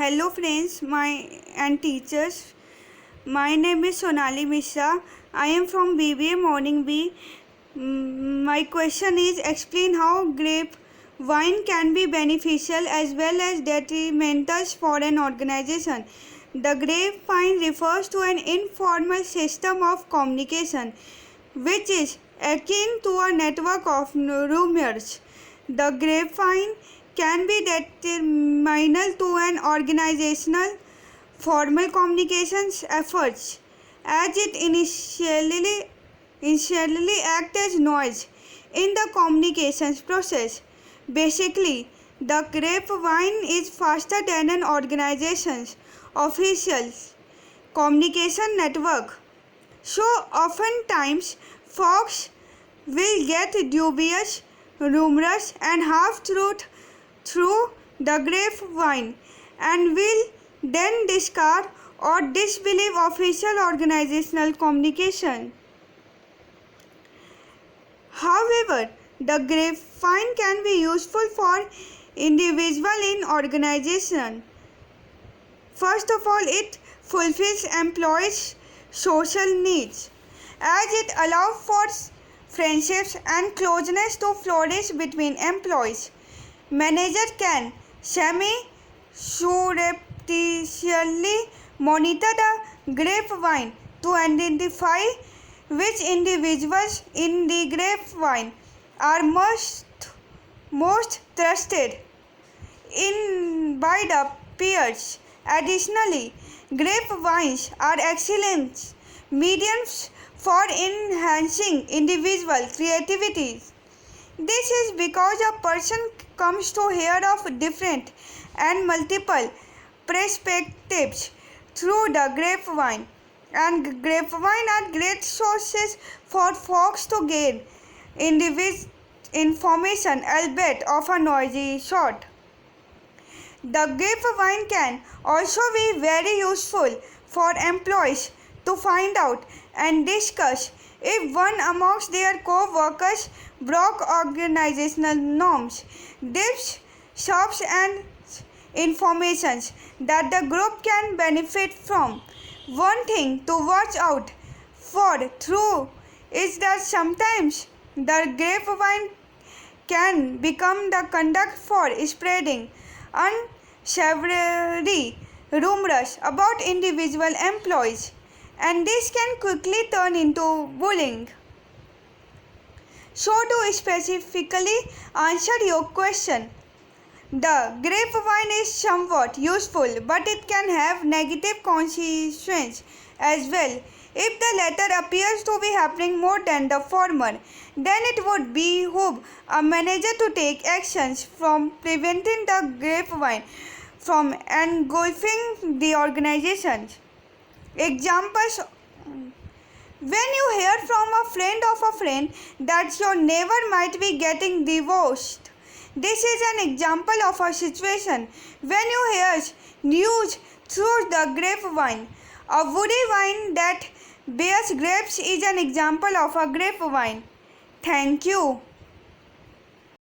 Hello friends, my and teachers. My name is Sonali Mishra. I am from BBA Morning Bee. My question is explain how grape wine can be beneficial as well as detrimental for an organization. The grapevine refers to an informal system of communication which is akin to a network of rumors. The grapevine can be detrimental to an organizational formal communications efforts as it initially acts as noise in the communications process. Basically, the grapevine is faster than an organization's official communication network. So oftentimes folks will get dubious rumors and half-truth through the grapevine and will then discard or disbelieve official organizational communication. However, the grapevine can be useful for individual in organization. First of all, it fulfills employees' social needs as it allows for friendships and closeness to flourish between employees. Manager can surreptitiously monitor the grapevine to identify which individuals in the grapevine are most trusted in by the peers. Additionally, grapevines are excellent mediums for enhancing individual creativity. This is because a person comes to hear of different and multiple perspectives through the grapevine, and grapevine are great sources for folks to gain information, albeit of a noisy sort. The grapevine can also be very useful for employees to find out and discuss if one amongst their co-workers broke organizational norms. This serves and information that the group can benefit from. One thing to watch out for through is that sometimes the grapevine can become the conduct for spreading unsavory rumors about individual employees, and this can quickly turn into bullying. So to specifically answer your question, the grapevine is somewhat useful, but it can have negative consequences as well. If the latter appears to be happening more than the former, then it would behoove a manager to take actions from preventing the grapevine from engulfing the organization. Examples: when you hear from a friend of a friend that your neighbor might be getting divorced, this is an example of a situation when you hear news through the grapevine. A woody vine that bears grapes is an example of a grapevine. Thank you.